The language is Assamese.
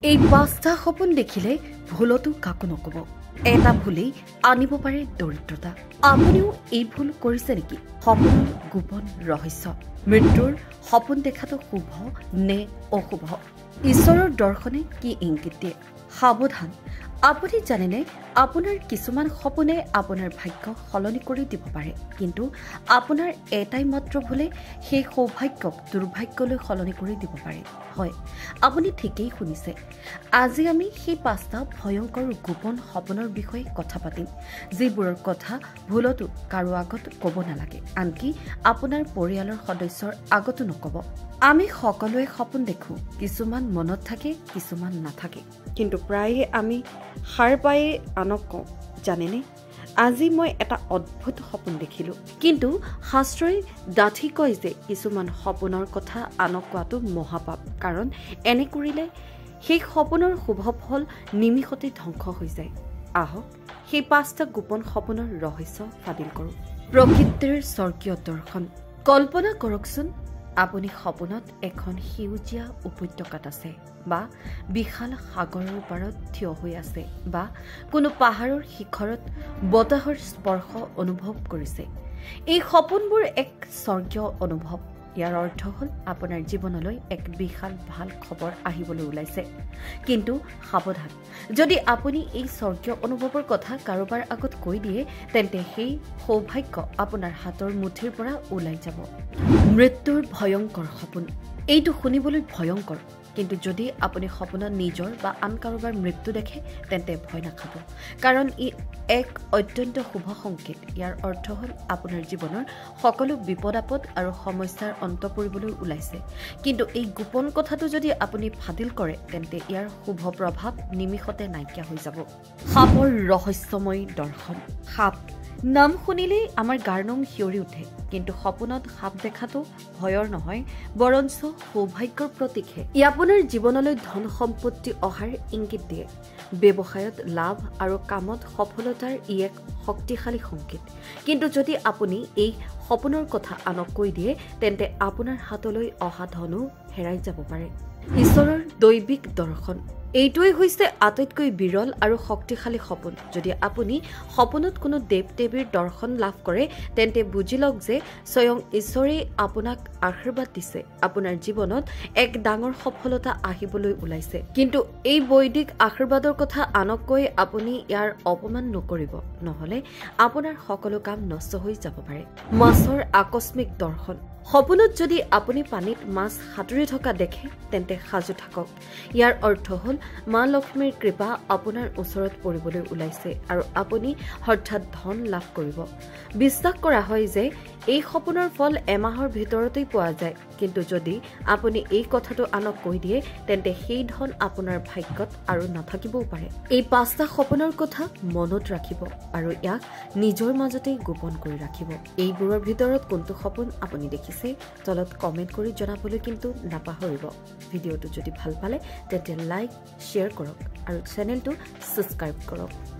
এই পাঁচটা সপোন দেখিলে ভুলতো কাকো নকব এটা ভুলেই আনিব পাৰে দৰিদ্ৰতা আপুনিও এই ভুল কৰিছে নেকি সপোনৰ গোপন ৰহস্য মৃত্যুৰ সপোন দেখাটো শুভ নে অশুভ ঈশ্বৰৰ দৰ্শনে কি ইংগিত দিয়ে সাৱধান আপুনি জানেনে আপোনাৰ কিছুমান সপোনে আপোনাৰ ভাগ্য সলনি কৰি দিব পাৰে কিন্তু আপোনাৰ এটাই মাত্ৰ ভুলে সেই সৌভাগ্যক দুৰ্ভাগ্যলৈ সলনি কৰি দিব পাৰে হয় আপুনি ঠিকই শুনিছে আজি আমি সেই পাঁচটা ভয়ংকৰ গোপন সপোনৰ বিষয়ে কথা পাতিম যিবোৰৰ কথা ভুলতো কাৰো আগত ক'ব নালাগে আনকি আপোনাৰ পৰিয়ালৰ সদস্যৰ আগতো নকব আমি সকলোৱে সপোন দেখো কিছুমান মনত থাকে কিছুমান নাথাকে কিন্তু প্ৰায়ে আমি হার পায়ে আনক কওঁ জানেনে আজি মই এটা অদ্ভুত সপোন দেখিলো কিন্তু শাস্ত্ৰই ডাঠি কয় যে কিছুমান সপোনৰ কথা আনক কোৱাটো মহাপাপ কাৰণ এনে কৰিলে সেই সপোনৰ শুভ ফল নিমিষতে ধ্বংস হৈ যায় আহক সেই পাঁচটা গোপন সপোনৰ ৰহস্য ফাদিল কৰোঁ প্ৰকৃতিৰ স্বৰ্গীয় দৰ্শন কল্পনা কৰকচোন আপুনি সপোনত এখন সেউজীয়া উপত্যকাত আছে বা বিশাল সাগৰৰ পাৰত থিয় হৈ আছে বা কোনো পাহাৰৰ শিখৰত বতাহৰ স্পৰ্শ অনুভৱ কৰিছে এই সপোনবোৰ এক স্বৰ্গীয় অনুভৱ ইয়াৰ অৰ্থ হ'ল আপোনাৰ জীৱনলৈ এক বিশাল ভাল খবৰ আহিবলৈ ওলাইছে কিন্তু সাৱধান যদি আপুনি এই স্বৰ্গীয় অনুভৱৰ কথা কাৰোবাৰ আগত কৈ দিয়ে তেন্তে সেই সৌভাগ্য আপোনাৰ হাতৰ মুঠিৰ পৰা ওলাই যাব মৃত্যুৰ ভয়ংকৰ সপোন এইটো শুনিবলৈ ভয়ংকৰ কিন্তু যদি আপুনি সপোনত নিজৰ বা আন কাৰোবাৰ মৃত্যু দেখে তেন্তে ভয় নাখাব কাৰণ ই এক অত্যন্ত শুভ সংকেত ইয়াৰ অৰ্থ হ'ল আপোনাৰ জীৱনৰ সকলো বিপদ আপদ আৰু সমস্যাৰ অন্ত পৰিবলৈ ওলাইছে কিন্তু এই গোপন কথাটো যদি আপুনি ফাদিল কৰে তেন্তে ইয়াৰ শুভ প্ৰভাৱ নিমিষতে নাইকিয়া হৈ যাব সাপৰ ৰহস্যময় দৰ্শন সাপ নাম শুনিলেই আমাৰ গাৰ নোম শিয়ৰি উঠে কিন্তু সপোনত সাপ দেখাটো ভয়ৰ নহয় বৰঞ্চ সৌভাগ্যৰ প্ৰতীকহে ই আপোনাৰ জীৱনলৈ ধন সম্পত্তি অহাৰ ইংগিত দিয়ে ব্যৱসায়ত লাভ আৰু কামত সফলতাৰ ই এক শক্তিশালী সংকেত কিন্তু যদি আপুনি এই সপোনৰ কথা আনক কৈ দিয়ে তেন্তে আপোনাৰ হাতলৈ অহা ধনো হেৰাই যাব পাৰে ঈশ্বৰৰ দৈবিক দৰ্শন এইটোৱে হৈছে আটাইতকৈ বিৰল আৰু শক্তিশালী সপোন যদি আপুনি সপোনত কোনো দেৱ দেৱীৰ দৰ্শন লাভ কৰে তেন্তে বুজি লওক যে স্বয়ং ঈশ্বৰে আপোনাক আশীৰ্বাদ দিছে আপোনাৰ জীৱনত এক ডাঙৰ সফলতা আহিবলৈ ওলাইছে কিন্তু এই বৈদিক আশীৰ্বাদৰ কথা আনক কৈ আপুনি ইয়াৰ অপমান নকৰিব নহলে আপোনাৰ সকলো কাম নষ্ট হৈ যাব পাৰে মাছৰ আকস্মিক দৰ্শন সপোনত যদি আপুনি পানীত মাছ সাঁতুৰি থকা দেখে তেন্তে সাজু থাকক ইয়াৰ অৰ্থ হ'ল মা লক্ষ্মীৰ কৃপা আপোনাৰ ওচৰত পৰিবলৈ ওলাইছে আৰু আপুনি হঠাৎ ধন লাভ কৰিব বিশ্বাস কৰা হয় যে এই সপোনৰ ফল এমাহৰ ভিতৰতেই পোৱা যায় কিন্তু যদি আপুনি এই কথাটো আনক কৈ দিয়ে তেন্তে সেই ধন আপোনাৰ ভাগ্যত আৰু নাথাকিবও পাৰে এই পাঁচটা সপোনৰ কথা মনত ৰাখিব আৰু ইয়াক নিজৰ মাজতেই গোপন কৰি ৰাখিব এইবোৰৰ ভিতৰত কোনটো সপোন আপুনি দেখিছে তলত কমেন্ট কৰি জনাবলৈ কিন্তু নাপাহৰিব ভিডিঅ'টো যদি ভাল পালে তেন্তে লাইক শ্বেয়াৰ কৰক আৰু চেনেলটো সাবস্ক্ৰাইব কৰক